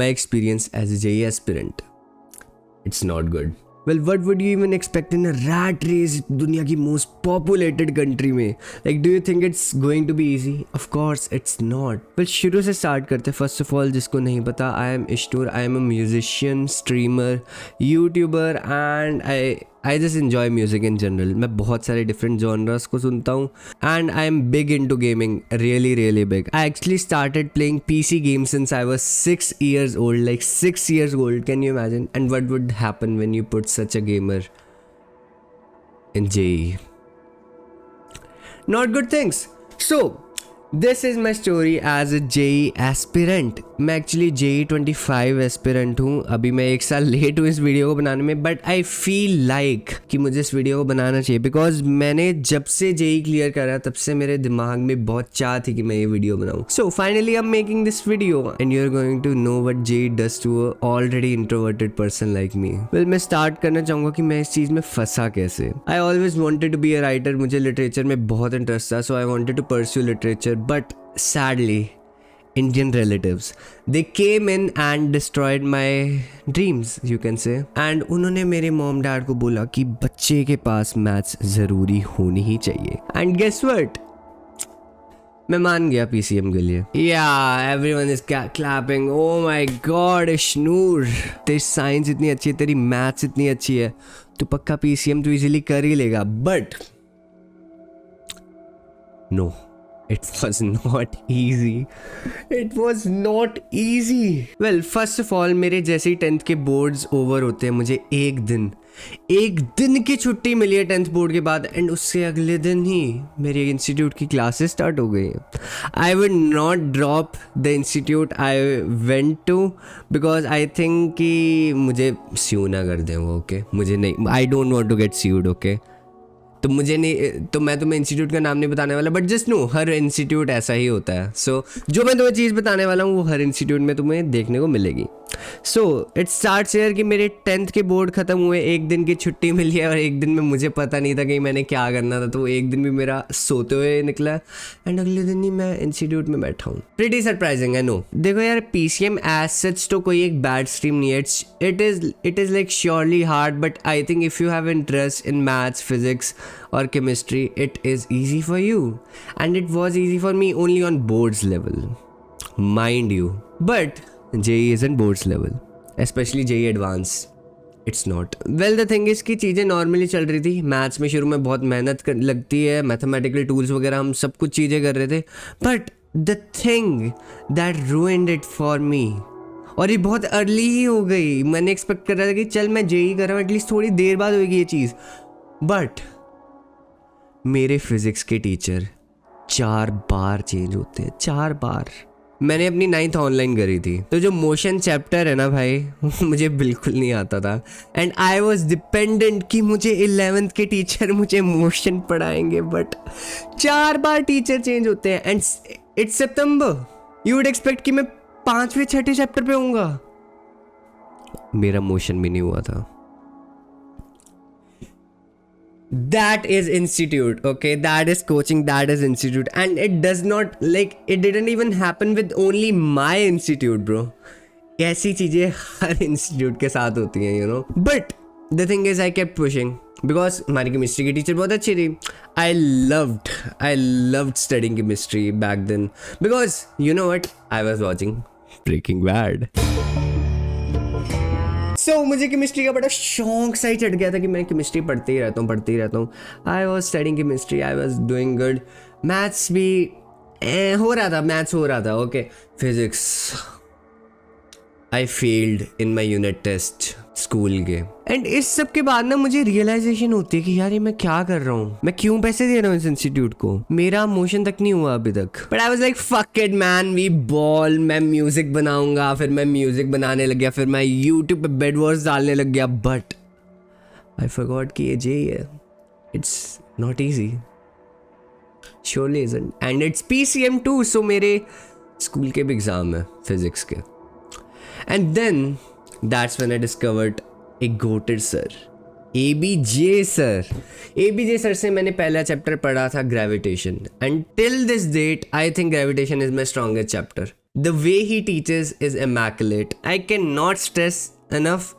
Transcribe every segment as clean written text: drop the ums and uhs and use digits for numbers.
my experience as a JEE aspirant. It's not good. Well, what would you even expect in a rat race, दुनिया की most populated country में? Like, do you think it's going to be easy? Of course, it's not. Well, शुरू से start करते. First of all, जिसको नहीं पता, I am Ishtur. I am a musician, streamer, YouTuber, and I just enjoy music in general. मैं बहुत सारे different genres को सुनता हूँ, and I am big into gaming, really big. I actually started playing PC games since I was 6 years old, like 6 years old. Can you imagine? And what would happen when you put such a gamer in JEE? Not good things. So this is my story as a JEE aspirant. मैं actually JEE 25 aspirant हूँ. अभी मैं 1 साल late हूँ इस video को बनाने में, बट आई फील लाइक कि मुझे इस वीडियो को बनाना चाहिए बिकॉज मैंने जब से JEE क्लियर करा तब से मेरे दिमाग में बहुत चाह थी कि मैं ये वीडियो बनाऊँ. So finally I am making this video and you are going to know what JEE does to a already introverted person like me. Well, मैं स्टार्ट करना चाहूँगा कि मैं इस चीज़ में फंसा कैसे. I always wanted to be a writer. मुझे लिटरेचर में बहुत इंटरेस्ट था, so I wanted to pursue literature. But sadly, Indian relatives, they came in and destroyed my dreams, you can say. And उन्होंने मेरे मॉम डैड को बोला कि बच्चे के पास मैथ्स ज़रूरी होनी ही चाहिए. And guess what? मैं मान गया PCM के लिए. Yeah, everyone is clapping. Oh my God, Ishnoor, तेरी साइंस इतनी अच्छी है, तेरी मैथ्स इतनी अच्छी है, तो पक्का PCM तो इजीली कर ही लेगा. But no. It was not easy. It was not easy. Well, first of all, मेरे जैसे ही 10th के बोर्ड्स ओवर होते हैं, मुझे एक दिन की छुट्टी मिली है 10th बोर्ड के बाद, एंड उससे अगले दिन ही मेरे इंस्टीट्यूट की क्लासेस स्टार्ट हो गई हैं. I would not drop the institute I went to because I think कि मुझे स्यू ना कर दें वो. ओके, मुझे नहीं, I don't want to get sued. Okay, तो मुझे नहीं, तो मैं तुम्हें इंस्टीट्यूट का नाम नहीं बताने वाला, बट जस्ट नो हर इंस्टीट्यूट ऐसा ही होता है. सो जो मैं तुम्हें चीज़ बताने वाला हूँ वो हर इंस्टीट्यूट में तुम्हें देखने को मिलेगी. सो इट स्टार्ट्स हियर कि मेरे 10th के बोर्ड ख़त्म हुए, एक दिन की छुट्टी मिली है, और एक दिन में मुझे पता नहीं था कि मैंने क्या करना था, तो एक दिन भी मेरा सोते हुए निकला, एंड अगले दिन ही मैं इंस्टीट्यूट में बैठा हूँ. Pretty surprising, I know. देखो यार, PCM एज सच तो कोई एक बैड स्ट्रीम नहीं है. It is like surely hard, but I think if you have interest in maths, physics or chemistry, it is easy for you, and it was easy for me only on boards level, mind you. But JEE isn't boards level, especially JEE advanced. It's not. Well, the thing is कि चीज़ें normally चल रही थी. Maths में शुरू में बहुत मेहनत लगती है, मैथमेटिकल टूल्स वगैरह हम सब कुछ चीज़ें कर रहे थे, but the thing that ruined it for me, और ये बहुत अर्ली ही हो गई. मैंने एक्सपेक्ट कर रहा था कि चल मैं JEE कर रहा हूँ, एटलीस्ट थोड़ी देर बाद होगी ये चीज़, बट मेरे फिज़िक्स के टीचर 4 बार चेंज होते हैं, 4 बार. मैंने अपनी 9th ऑनलाइन करी थी, तो जो मोशन चैप्टर है ना भाई, मुझे बिल्कुल नहीं आता था, एंड आई वॉज डिपेंडेंट कि मुझे 11th के टीचर मुझे मोशन पढ़ाएंगे, बट 4 बार टीचर चेंज होते हैं, and it's September. You would expect कि मैं 5वें 6ठे चैप्टर पे होऊंगा. मेरा मोशन भी नहीं हुआ था. That is institute, okay? That is coaching, that is institute. And it does not, like, it didn't even happen with only my institute, bro. ऐसी चीज़ें हर institute के साथ होती हैं, you know. But the thing is, I kept pushing because हमारी chemistry की teacher बहुत अच्छी थी. I loved studying chemistry back then because, you know what? I was watching Breaking Bad. So, मुझे केमिस्ट्री का बड़ा शौक सा ही चढ़ गया था कि मैं केमिस्ट्री पढ़ते ही रहता हूँ. I was studying chemistry, I was doing good. Maths भी हो रहा था. Okay, physics I failed in my unit test school के. एंड इस सब के बाद ना मुझे रियलाइजेशन होती है कि यार ये मैं क्या कर रहा हूँ, मैं क्यों पैसे दे रहा हूँ इस इंस्टीट्यूट को, मेरा मोशन तक नहीं हुआ अभी तक. But I was like fuck it man, we ball, मैं म्यूजिक बनाऊंगा. फिर मैं म्यूजिक बनाने लग गया, फिर मैं यूट्यूब पे बेड वर्स डालने लग गया. बट आई फॉरगॉट कि ये JEE है. It's not easy, surely isn't, and it's PCM too. सो मेरे स्कूल के भी एग्जाम है फिजिक्स के. And then that's when I discovered a goated sir, ABJ sir. ABJ sir से मैंने पहला चैप्टर पढ़ा था gravitation, and till this date I think gravitation is my strongest chapter. The way he teaches is immaculate. I can not stress enough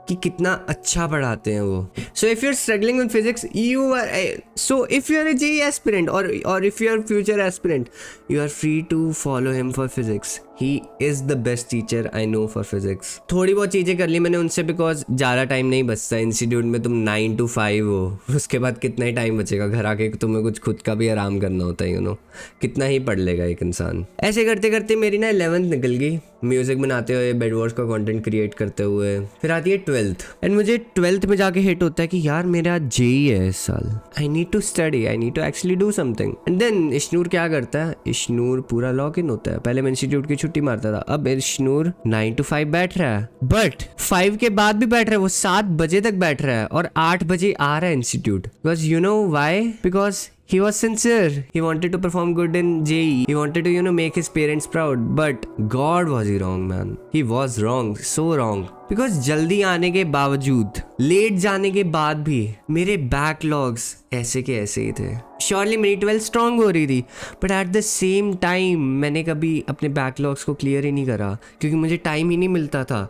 कि कितना अच्छा पढ़ाते हैं वो. So if you are struggling with physics, you are so if you are a JEE aspirant और if you are future aspirant, you are free to follow him for physics. He is the best teacher I know for physics. थोड़ी बहुत चीज़ें कर ली मैंने उनसे, because ज़्यादा time नहीं बचता इंस्टीट्यूट में. तुम 9 to 5 हो, उसके बाद कितना ही टाइम बचेगा घर आके. तुम्हें कुछ खुद का भी आराम करना होता है, यू नो. कितना ही पढ़ लेगा एक इंसान. ऐसे करते करते मेरी ना 11th निकल गई, म्यूजिक बनाते हुए, बेड वॉर्स का कंटेंट क्रिएट करते हुए. फिर आती है 12th, एंड मुझे 12th में जाके हिट होता है कि यार मेरा जेई है इस साल. I need to study, I need to actually do something. And then Ishnoor क्या करता है, इश्नूर पूरा लॉक इन होता है. पहले मैं इंस्टीट्यूट की छुट्टी मारता था, अब इश्नूर 9 to 5 बैठ रहा है. बट 5 के बाद भी बैठ रहा है, वो 7 बजे तक बैठ रहा है और 8 बजे आ रहा है institute. Because you know why? Because he was sincere. He wanted to perform good in JEE. He wanted to, you know, make his parents proud. But God was he wrong, man. He was wrong, so wrong. Because जल्दी आने के बावजूद, late जाने के बाद भी मेरे backlogs ऐसे के ऐसे ही थे. श्योरली मेरी 12th स्ट्रांग हो रही थी, but at the same time मैंने कभी अपने बैकलॉग्स को क्लियर ही नहीं करा क्योंकि मुझे टाइम ही नहीं मिलता था.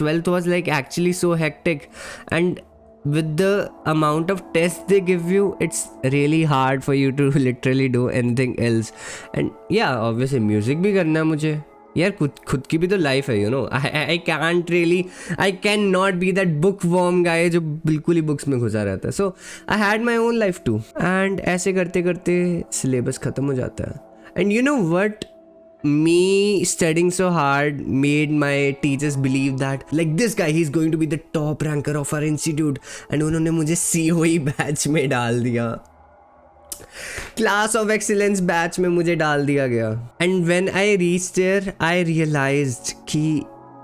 12th was like actually so hectic, and with the amount of tests they give you, it's really hard for you to literally do anything else. And yeah, obviously music भी करना है मुझे यार. खुद की भी तो लाइफ है, you know. I can't really, I can not be that bookworm guy जो बिल्कुल ही बुक्स में घुसा रहता है. So I had my own life too. And ऐसे करते करते सिलेबस ख़त्म हो जाता है. And you know what, me studying so hard made my teachers believe that like this guy, he's going to be the top ranker of our institute. And उन्होंने मुझे COE batch में डाल दिया, क्लास ऑफ एक्सीलेंस बैच में मुझे डाल दिया गया. And when I reached there I realised कि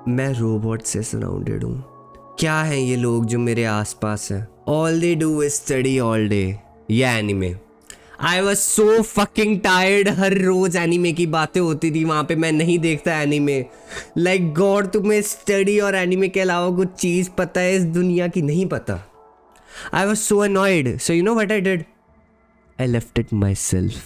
मैं रोबोट से सराउंडेड हूँ. क्या है ये लोग जो मेरे आसपास है? All they do is study all day. ये anime. I was so fucking tired. हर रोज एनीमे की बातें होती थी वहाँ पे. मैं नहीं देखता एनीमे. लाइक गॉड, तुम्हें स्टडी और एनीमे के अलावा कुछ चीज़ पता है इस दुनिया की? नहीं पता. I was so annoyed. So you know what I did? I left it myself.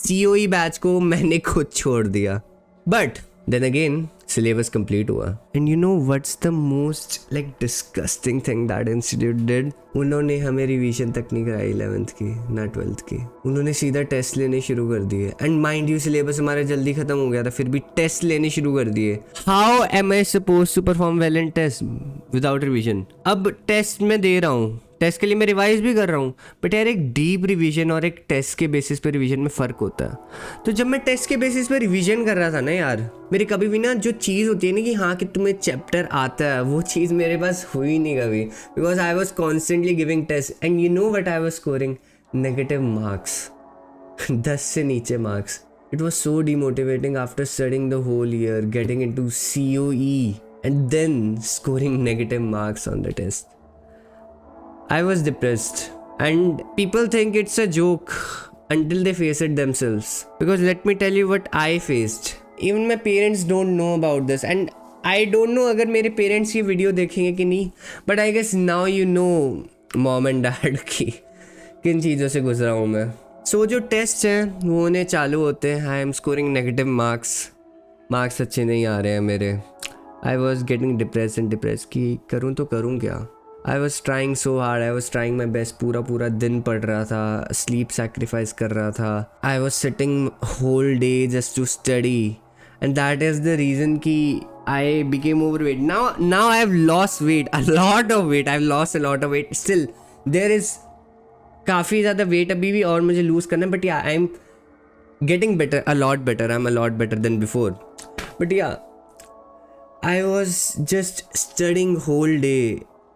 COE batch को मैंने खुद छोड़ दिया. But then again syllabus complete हुआ. And you know what's the most like disgusting thing that institute did? उन्होंने हमें revision तक नहीं कराई 11th की ना 12th की. उन्होंने सीधा टेस्ट लेने शुरू कर दिए. एंड माइंड यू सिलेबस हमारा जल्दी खत्म हो गया था, फिर भी टेस्ट लेने शुरू कर दिए. How am I suppose to perform well in test without revision? अब टेस्ट में दे रहा हूँ, टेस्ट के लिए मैं रिवाइज भी कर रहा हूँ, बट यार एक डीप रिवीजन और एक टेस्ट के बेसिस पे रिवीजन में फ़र्क होता है. तो जब मैं टेस्ट के बेसिस पे रिवीजन कर रहा था ना यार, मेरे कभी भी ना जो चीज़ होती है ना कि हाँ कि तुम्हें चैप्टर आता है, वो चीज़ मेरे पास हुई नहीं कभी. Because I was constantly giving test. And you know what I was scoring? Negative marks. 10 से नीचे marks. It was so demotivating after studying the whole year, getting into COE and then scoring negative marks on the test. I was depressed, and people think it's a joke until they face it themselves. Because let me tell you what I faced. Even my parents don't know about this, and I don't know अगर मेरे parents ये video देखेंगे कि नहीं. But I guess now you know mom and dad की किन चीज़ों से गुजरा हूँ मैं. So जो टेस्ट हैं वो होने चालू होते हैं. I am scoring negative marks अच्छे नहीं आ रहे हैं मेरे. I was getting depressed कि करूँ तो करूँ क्या. I was trying so hard, I was trying my best. पूरा दिन पढ़ रहा था, sleep sacrifice कर रहा था. I was sitting whole day just to study, and that is the reason कि I became overweight. Now I have lost weight, a lot of weight. I've lost a lot of weight. Still there is काफ़ी ज़्यादा weight अभी भी और मुझे lose करना है. But yeah, I'm getting better, a lot better. I'm a lot better than before. But yeah, I was just studying whole day.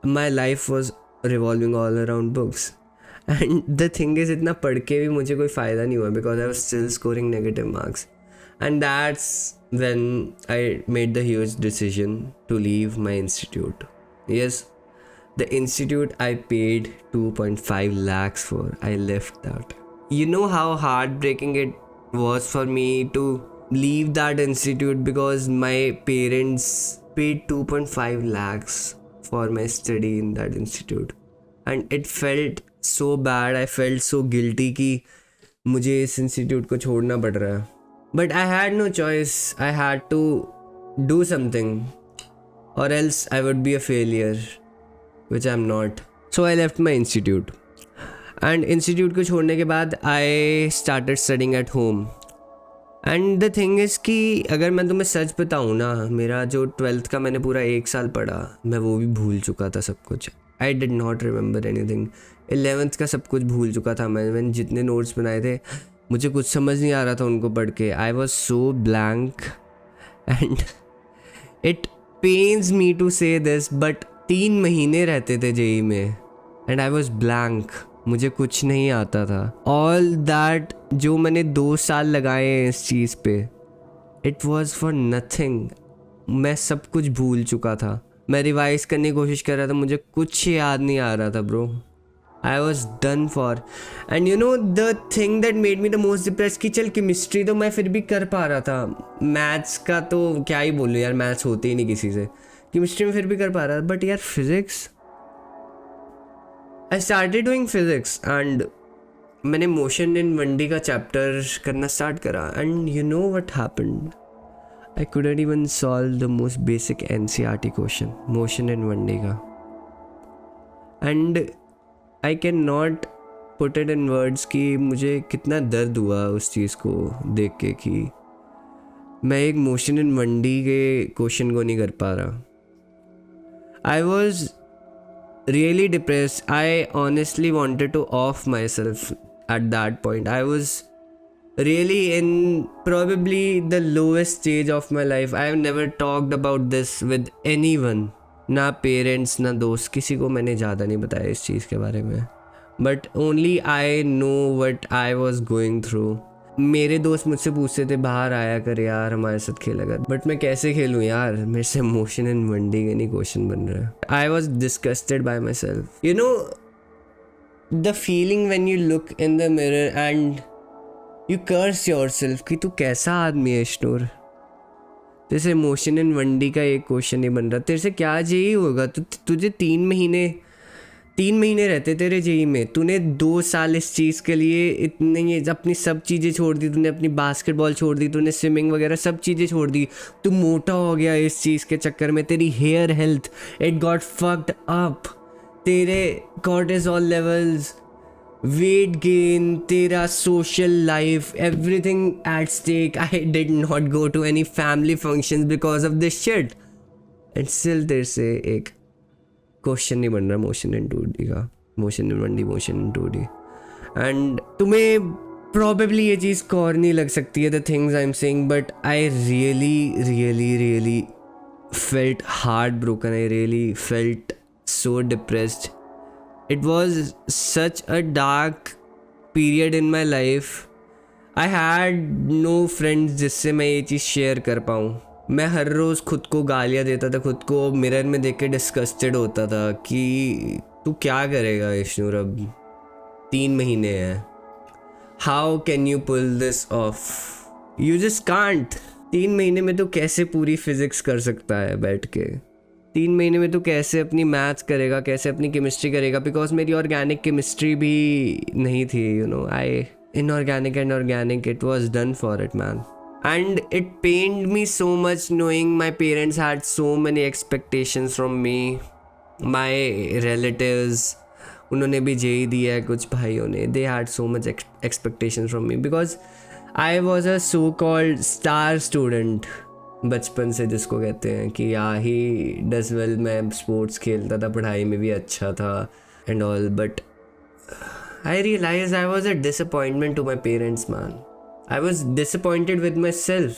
My life was revolving all around books. And the thing is, इतना पढ़ के भी मुझे कोई फ़ायदा नहीं हुआ because I was still scoring negative marks. And that's when I made the huge decision to leave my institute. Yes, the institute I paid 2.5 lakhs for, I left that. You know how heartbreaking it was for me to leave that institute because my parents paid 2.5 lakhs for my study in that institute. And it felt so bad. I felt so guilty कि मुझे इस institute को छोड़ना पड़ रहा है. But I had no choice. I had to do something, or else I would be a failure, which I'm not. So I left my institute. And institute को छोड़ने के बाद I started studying at home. And the thing is कि अगर मैं तुम्हें सच बताऊँ ना, मेरा जो 12th का मैंने पूरा 1 साल पढ़ा, मैं वो भी भूल चुका था सब कुछ. I did not remember anything. 11th का सब कुछ भूल चुका था मैंने जितने नोट्स बनाए थे, मुझे कुछ समझ नहीं आ रहा था उनको पढ़ के. I was so blank and it pains me to say this, but 3 महीने रहते थे जेई में and I was blank. मुझे कुछ नहीं आता था. All that जो मैंने 2 साल लगाए हैं इस चीज़ पे, it was for nothing. मैं सब कुछ भूल चुका था. मैं रिवाइज करने की कोशिश कर रहा था, मुझे कुछ याद नहीं आ रहा था bro. I was done for. And you know the thing that made me the most depressed कि चल केमिस्ट्री तो मैं फिर भी कर पा रहा था, मैथ्स का तो क्या ही बोलूँ यार, मैथ्स होते ही नहीं किसी से. केमिस्ट्री में फिर भी कर पा रहा था, बट यार physics, I started doing physics and मैंने मोशन इन 1D का चैप्टर करना स्टार्ट करा. And you know what happened? I couldn't even solve the most basic NCERT question, motion in 1D का. And I cannot put it in words कि मुझे कितना दर्द हुआ उस चीज़ को देख के कि मैं एक मोशन इन 1D के क्वेश्चन को नहीं कर पा रहा. I was really depressed. I honestly wanted to off myself at that point. I was really in probably the lowest stage of my life. I have never talked about this with anyone. ना parents ना दोस्त, किसी को मैंने ज़्यादा नहीं बताया इस चीज़ के बारे में. But only I know what I was going through. मेरे दोस्त मुझसे पूछते थे बाहर आया कर यार हमारे साथ खेला कर, बट मैं कैसे खेलूँ यार, मेरे से मोशन इन 1D के नहीं क्वेश्चन बन रहा है. I was disgusted by myself. You know the feeling when you look in the mirror and you curse yourself कि तू कैसा आदमी है इश्नूर, तेरे से मोशन इन 1D का एक क्वेश्चन नहीं बन रहा, तेरे से क्या जेई होगा. तुझे 3 महीने रहते तेरे जेई में, तूने 2 साल इस चीज़ के लिए इतने अपनी सब चीज़ें छोड़ दी, तूने अपनी बास्केटबॉल छोड़ दी, तूने स्विमिंग वगैरह सब चीज़ें छोड़ दी, तू मोटा हो गया इस चीज़ के चक्कर में, तेरी hair health it got fucked up, तेरे कॉर्टिसोल लेवल्स, वेट गेन, तेरा social life, everything at stake. I did not go to any family functions because of this shit and still तेरे से एक क्वेश्चन नहीं बन रहा मोशन इन 2D का, motion in 1D, motion in 2D. And तुम्हें probably ये चीज़ corny लग सकती है the things I am saying, but I really felt heart broken. I really felt so depressed. It was such a dark period in my life. I had no friends जिससे मैं ये चीज़ share कर पाऊँ. मैं हर रोज़ खुद को गालियाँ देता था, खुद को मिरर में देख के डिस्गस्टेड होता था कि तू क्या करेगा इश्नूर, अब 3 महीने हैं. How can you pull this off? You just can't. 3 महीने में तो कैसे पूरी फिज़िक्स कर सकता है बैठ के. 3 महीने में तो कैसे अपनी मैथ्स करेगा, कैसे अपनी केमिस्ट्री करेगा, बिकॉज मेरी ऑर्गेनिक केमिस्ट्री भी नहीं थी. You know I inorganic and organic it was done for it man. And it pained me so much knowing my parents had so many expectations from me. My relatives, उन्होंने भी JEE दिया है कुछ भाइयों ने, they had so much expectations from me because I was a so called star student. बचपन से जिसको कहते हैं कि या ही डज वेल, मैं स्पोर्ट्स खेलता था, पढ़ाई में भी अच्छा था and all, but I realize I was a disappointment to my parents man. I was disappointed with myself.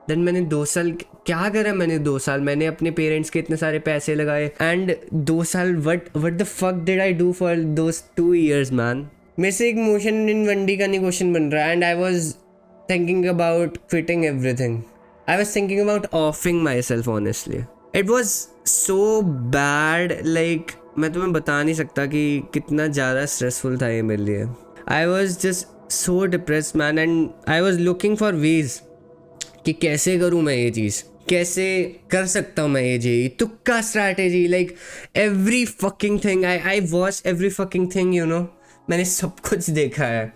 Then मैंने 2 साल क्या करा, मैंने 2 साल मैंने अपने पेरेंट्स के इतने सारे पैसे लगाए एंड 2 साल what the fuck did I do for those 2 years man. मेरे से एक मोशन इन 1D का नहीं क्वेश्चन बन रहा and I was thinking about quitting everything. I was thinking about offing myself honestly. It was so bad, like मैं तुम्हें बता नहीं सकता कि कितना ज़्यादा stressful था ये मेरे लिए. I was just so depressed man and I was looking for ways कि कैसे करूँ मैं ये चीज़, कैसे कर सकता हूँ मैं ये जी, तुक्का strategy, like every fucking thing. I watched every fucking thing, you know. मैंने सब कुछ देखा है.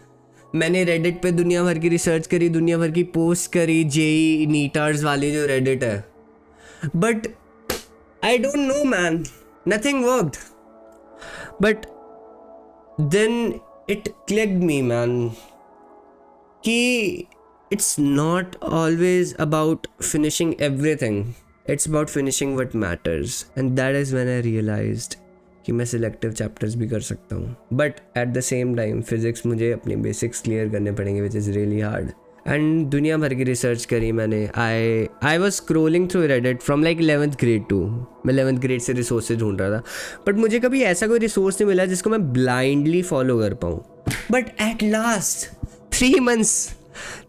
मैंने रेडिट पे दुनिया भर की रिसर्च करी, दुनिया भर की पोस्ट करी, जेई नीटार्स वाली जो रेडिट है, but I don't know man, nothing worked. But then it clicked me man कि it's not always about finishing everything, it's about finishing what matters, and that is when I realized कि मैं selective chapters भी कर सकता हूँ. But at the same time physics मुझे अपनी basics clear करने पड़ेंगे, which is really hard. And दुनिया भर की research करी मैंने. I was scrolling through Reddit from like 11th grade to, मैं 11th grade से resources ढूंढ रहा था, but मुझे कभी ऐसा कोई resource नहीं मिला जिसको मैं blindly follow कर पाऊँ. But at last 3 months,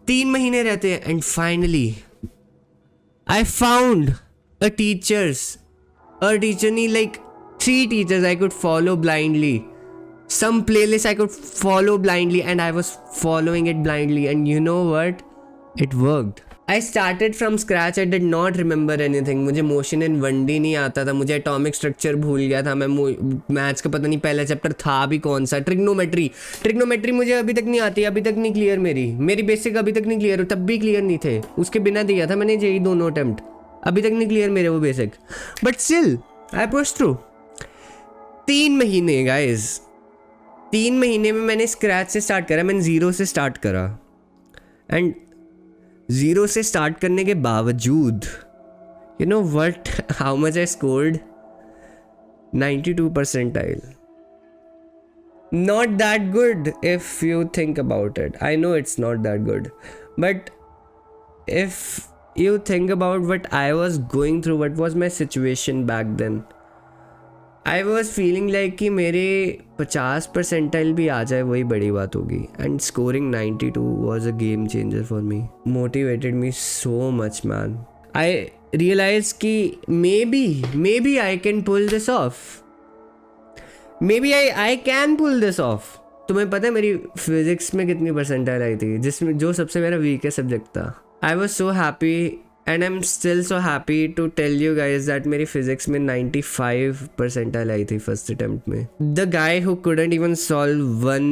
3 महीने रहते हैं, and finally I found a teacher नहीं, like 3 teachers I could follow blindly, some playlist I could follow blindly, and I was following it blindly, and you know what, it worked. I started from scratch. I did not remember anything. मुझे motion in 1D नहीं आता था, मुझे atomic structure भूल गया था मैं, maths का पता नहीं पहला चैप्टर था भी कौन सा, ट्रिग्नोमेट्री मुझे अभी तक नहीं आती, अभी तक नहीं क्लियर, मेरी बेसिक अभी तक नहीं क्लियर, तब भी क्लियर नहीं थे, उसके बिना दिया था मैंने जेई दोनों अटेम्प्ट, अभी तक नहीं क्लियर मेरे वो basic, but still I push through. 3 महीने गाइज, 3 महीने में मैंने स्क्रैच से स्टार्ट करा, मैंने 0 से स्टार्ट करा, एंड 0 से स्टार्ट करने के बावजूद you know what, how much I scored? 92 percentile. Not that good if you think about it. I know it's not that good, but if you think about what I was going through, what was my situation back then, I was feeling like कि मेरे 50 percentile भी आ जाए वही बड़ी बात होगी, and scoring 92 was a game changer for me. Motivated me so much man. I realized कि maybe I can pull this off. Maybe I can pull this off. तुम्हें पता है मेरी फिजिक्स में कितनी परसेंटाइल आई थी, जिसमें जो सबसे मेरा वीकेस्ट सब्जेक्ट था. I was so happy and I'm still so happy to tell you guys that मेरी फिजिक्स में 95 परसेंटाइल आई थी फर्स्ट अटेम्प्ट में. The guy who couldn't even solve one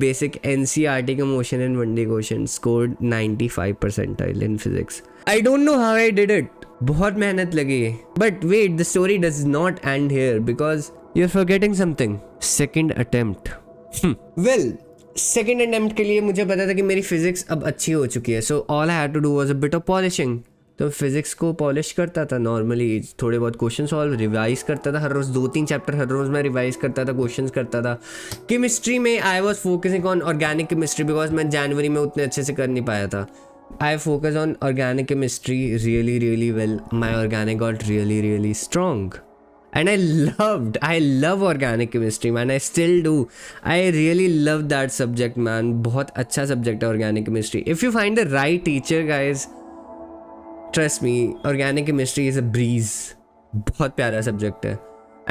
basic NCERT का motion in 1D question scored 95 percentile in physics. I don't know how I did it. बहुत मेहनत लगी. But wait, the story does not end here because you're forgetting something. Second attempt. Well, second attempt के लिए मुझे पता था कि मेरी फिजिक्स अब अच्छी हो चुकी है, so all I had to do was a bit of polishing. तो फिजिक्स को पॉलिश करता था नॉर्मली, थोड़े बहुत क्वेश्चन सॉल्व, रिवाइज करता था हर रोज़ 2-3 चैप्टर हर रोज़ मैं रिवाइज करता था, क्वेश्चंस करता था. केमिस्ट्री में I was focusing on organic chemistry because मैं जनवरी में उतने अच्छे से कर नहीं पाया था. I focus on organic chemistry really well. My organic got really strong. And I love organic chemistry man, I still do. I really love that subject man. बहुत अच्छा subject है organic chemistry. If you find the right teacher guys, trust me, organic chemistry is a breeze. बहुत प्यारा subject है.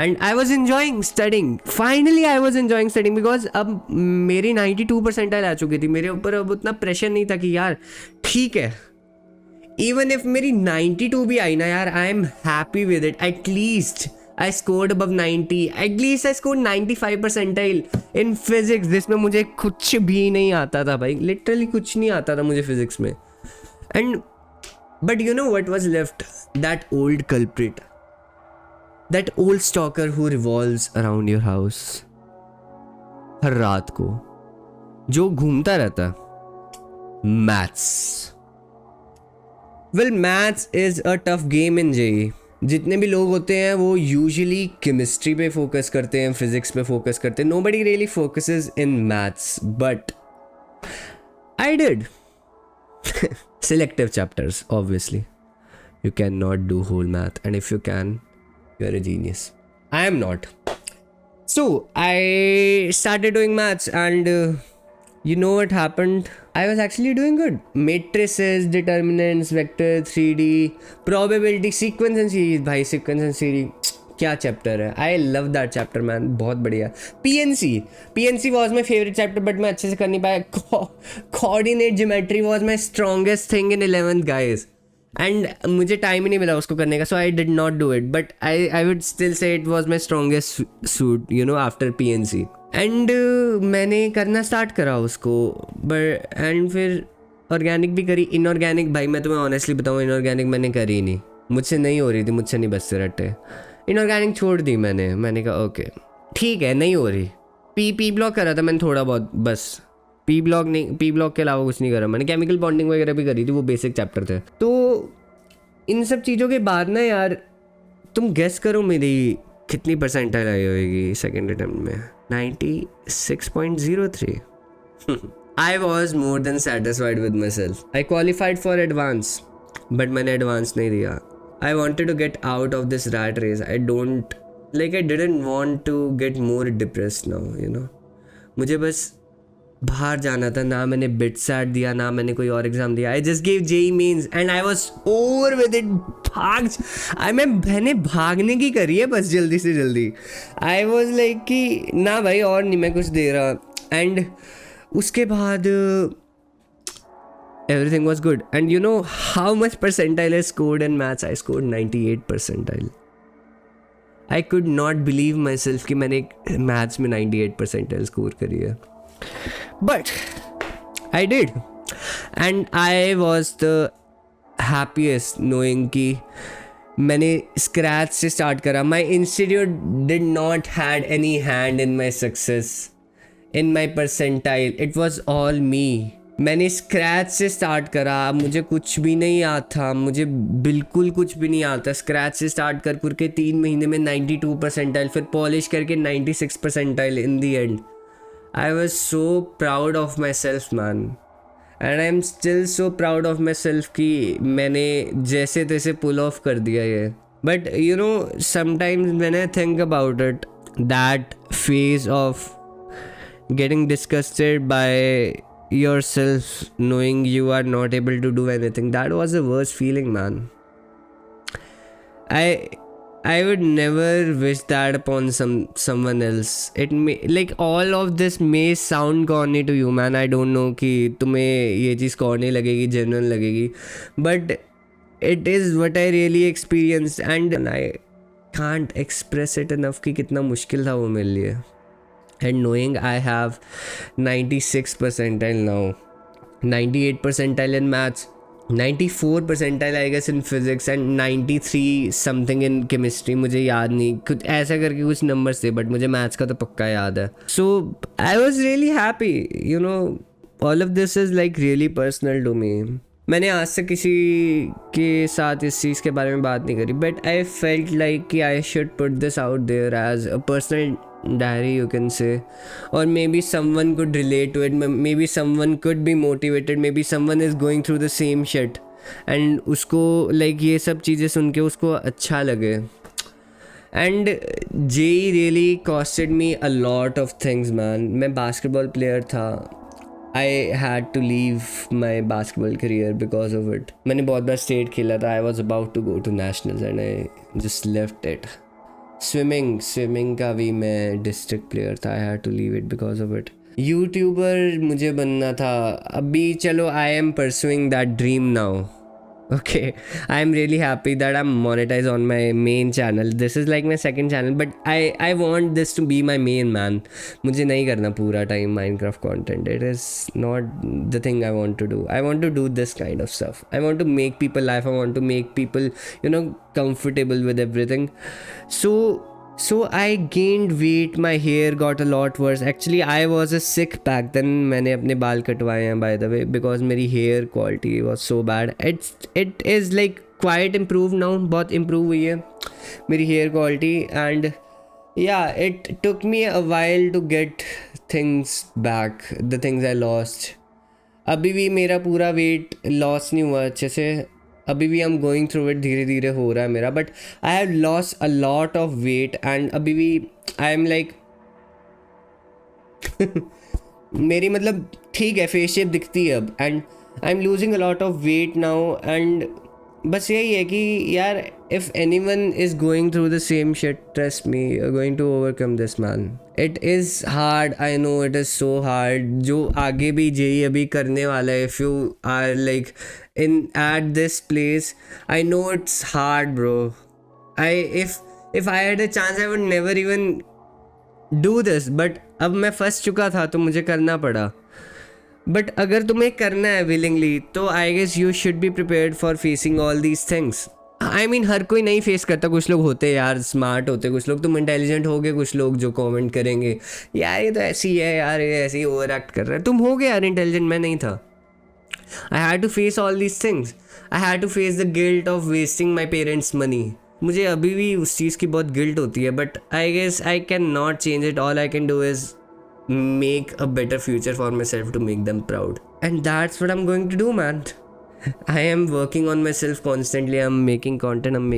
And I was enjoying studying. Finally I was enjoying studying because अब मेरी 92 percentile आ चुकी थी, मेरे ऊपर अब उतना प्रेशर नहीं था कि यार ठीक है, even if मेरी 92 भी आई ना यार, I am happy with it. At least I scored above 90. At least I scored 95 percentile in physics, जिसमें मुझे कुछ भी नहीं आता था भाई, लिटरली कुछ नहीं आता था मुझे फिजिक्स में. And but you know what was left? That old culprit, that old stalker who revolves around your house हर रात को, जो घूमता रहता, maths. Well, maths is a tough game in JEE. जितने भी लोग होते हैं वो यूजुअली केमिस्ट्री पे फोकस करते हैं, फिजिक्स पे फोकस करते हैं. Nobody really focuses in maths, but I did. Selective chapters obviously. You can not do whole math, and if you can, you are a genius. I am not. So I started doing maths and you know what happened? I was actually doing good. Matrices, determinants, vector, 3D, probability, sequence and series. भाई sequence and series क्या chapter है. I love that chapter man, बहुत बढ़िया. PNC was my favorite chapter but मैं अच्छे से कर नहीं पाया. Coordinate geometry was my strongest thing in 11th guys, and मुझे टाइम ही नहीं मिला उसको करने का, so I did not do it, but I would still say it was my strongest suit, you know, after PNC. And मैंने करना start करा उसको, बट एंड फिर ऑर्गेनिक भी करी। इनऑर्गेनिक भाई मैं तुम्हें ऑनेस्टली बताऊँ, इनऑर्गेनिक मैंने करी नहीं, मुझसे नहीं हो रही थी, मुझसे नहीं बचते रट्टे। इनऑर्गेनिक छोड़ दी मैंने कहा ओके ठीक है नहीं हो रही। पी ब्लॉक करा था मैंने थोड़ा बहुत, बस पी ब्लॉक नहीं, पी ब्लॉक के अलावा कुछ नहीं करा मैंने। केमिकल बॉन्डिंग वगैरह भी करी थी, वो बेसिक चैप्टर थे। तो इन सब चीज़ों के बाद ना यार, तुम गेस करो मेरी कितनी परसेंटाइल आई होगी सेकेंड अटेम्प्ट में? 96.03। I was more than satisfied with myself. I qualified for advance, but मैंने advance नहीं दिया. I wanted to get out of this rat race. I didn't want to get more depressed now, you know. मुझे बस बाहर जाना था। ना मैंने बिट सैट दिया, ना मैंने कोई और एग्जाम दिया। I just give JEE mains and I was over with it. मैंने भागने की करी है बस जल्दी से जल्दी। आई वाज लाइक कि ना भाई और नहीं मैं कुछ दे रहा। एंड उसके बाद everything was good. And you know how much percentile I scored in maths? I scored 98 percentile. I could not believe myself कि मैंने maths में 98 percentile score करी है, but I did, and I was the happiest knowing कि मैंने scratch से start करा. My institute did not had any hand in my success, in my percentile. It was all me. मैंने scratch से start करा, मुझे कुछ भी नहीं आता, मुझे बिल्कुल कुछ भी नहीं आता। स्क्रैच से स्टार्ट करके 3 महीने में 92 परसेंटाइल, फिर पॉलिश करके 96 percentile in the and. I was so proud of my self man, and I am still so proud of my self कि मैंने जैसे तैसे पुल ऑफ कर दिया ये। But you know sometimes when I think about it, that phase of getting disgusted by yourself, knowing you are not able to do anything, that was the worst feeling, man. I would never wish that upon someone else. It may, like, all of this may sound corny to you, man. I don't know कि तुम्हें ये चीज़ corny लगेगी, genuine लगेगी, but it is what I really experienced, and I can't express it enough कि कितना मुश्किल था वो मेरे लिए. And knowing I have 96 percentile now, 98 percentile in maths, 94 percentile I guess in physics, and 93 something in chemistry. मुझे याद नहीं, कुछ ऐसा करके कुछ numbers थे, but मुझे maths का तो पक्का याद है. So I was really happy, you know. All of this is like really personal to me. मैंने आज तक किसी के साथ इस चीज़ के बारे में बात नहीं करी, but I felt like कि I should put this out there as a personal diary, you can say, or maybe someone could relate to it, maybe someone could be motivated, maybe someone is going through the same shit and उसको like ये सब चीज़ें सुन के उसको अच्छा लगे. And JEE really costed me a lot of things, man. मैं basketball player था. I had to leave my basketball career because of it. मैंने बहुत बार state खेला था. I was about to go to nationals and I just left it. Swimming का भी मैं district player था. I had to leave it because of it. YouTuber मुझे बनना था. अभी चलो I am pursuing that dream now. Okay, I am really happy that I'm monetized on my main channel. This is like my second channel, but I want this to be my main, man. मुझे नहीं करना पूरा time Minecraft content. It is not the thing I want to do. I want to do this kind of stuff. I want to make people laugh. I want to make people, you know, comfortable with everything. So I gained weight, my hair got a lot worse. Actually, I was a sick back then. मैंने अपने बाल कटवाए हैं by the way, because मेरी hair quality was so bad. It is like quite improved now. बहुत improve हुई है मेरी hair quality, and yeah, it took me a while to get things back, the things I lost. अभी भी मेरा पूरा weight loss नहीं हुआ अच्छे से. अभी भी I'm going through it, धीरे धीरे हो रहा है मेरा, but I have lost a lot of weight and अभी भी I am like मेरी मतलब ठीक है फेस शेप दिखती है अब, and I'm losing a lot of weight now, and बस यही है कि यार if anyone is going through the same shit, trust me, you're going to overcome this, man. It is hard, I know it is so hard. जो आगे भी JEE अभी करने वाला है, if you are like at this place, I know it's hard, bro. If I had a chance, I would never even do this, but अब मैं फंस चुका था तो मुझे करना पड़ा, बट अगर तुम्हें करना है विलिंगली तो I guess you should be prepared for facing all these things. I mean हर कोई नहीं फेस करता, कुछ लोग होते यार स्मार्ट होते, कुछ लोग तुम इंटेलिजेंट होगे, कुछ लोग जो कमेंट करेंगे यार ये तो ऐसी है, यार ये ऐसे ही ओवर एक्ट कर रहा है। तुम होगे यार इंटेलिजेंट, मैं नहीं था। I had to face all these things, I had to face the guilt of wasting my parents money. मुझे अभी भी उस चीज़ की बहुत गिल्ट होती है, but I guess I can not change it. All I can do is make a better future for myself to make them proud, and that's what I'm going to do, man. I am working on myself constantly. I'm making content, I'm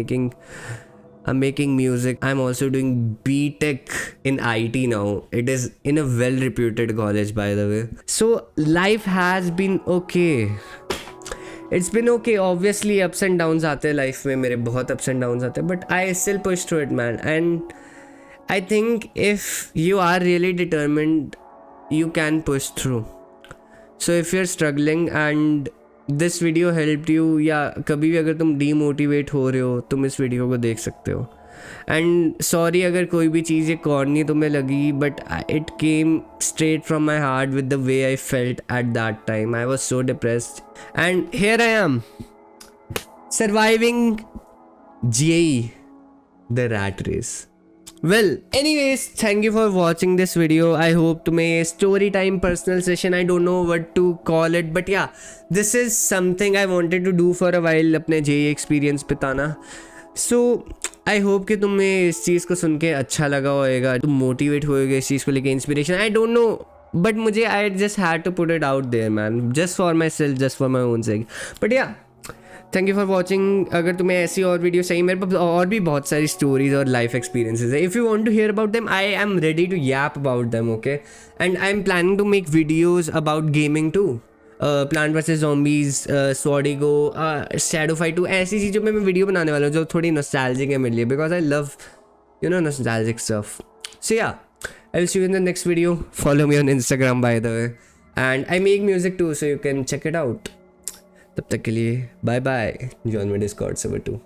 making music. I'm also doing BTech in IT now. It is in a well reputed college, by the way. So life has been okay. It's been okay. Obviously ups and downs आते हैं life में, मेरे बहुत ups and downs आते हैं, but I still push through it, man. And I think if you are really determined, you can push through. So if you're struggling and this video helped you, या कभी भी अगर तुम demotivate हो रहे हो, तुम इस वीडियो को देख सकते हो। And sorry अगर कोई भी चीज़ ये corny तुम्हें लगी, but it came straight from my heart with the way I felt at that time. I was so depressed, and here I am, surviving JEE, the rat race. Well, anyways, thank you for watching this video. I hope तुम्हें ये story time personal session, I don't know what to call it, but yeah, this is something I wanted to do for a while, अपने JEE experience बताना। So I hope कि तुम्हें इस चीज़ को सुन के अच्छा लगा होएगा, तुम मोटिवेट होएगे इस चीज़ को लेके, inspiration, I don't know, but मुझे I just had to put it out there, man, just for myself, just for my own sake. But yeah, thank you for watching. अगर तुम्हें ऐसी और वीडियो चाहिए, मेरे पास और भी बहुत सारी स्टोरीज और लाइफ एक्सपीरियंसेस है। If you want to hear about them, I am ready to yap about them, okay. And I am planning to make videos about gaming too, Plant Versus Zombies, Swordigo, Shadow Fight 2, ऐसी चीज़ों में मैं video बनाने वाला हूँ जो थोड़ी nostalgic है मेरे लिए, because I love you know nostalgic stuff. So yeah, I will see you in the next video. Follow me on Instagram by the way, and I make music too, so you can check it out. तब तक के लिए bye bye. Join my Discord server to.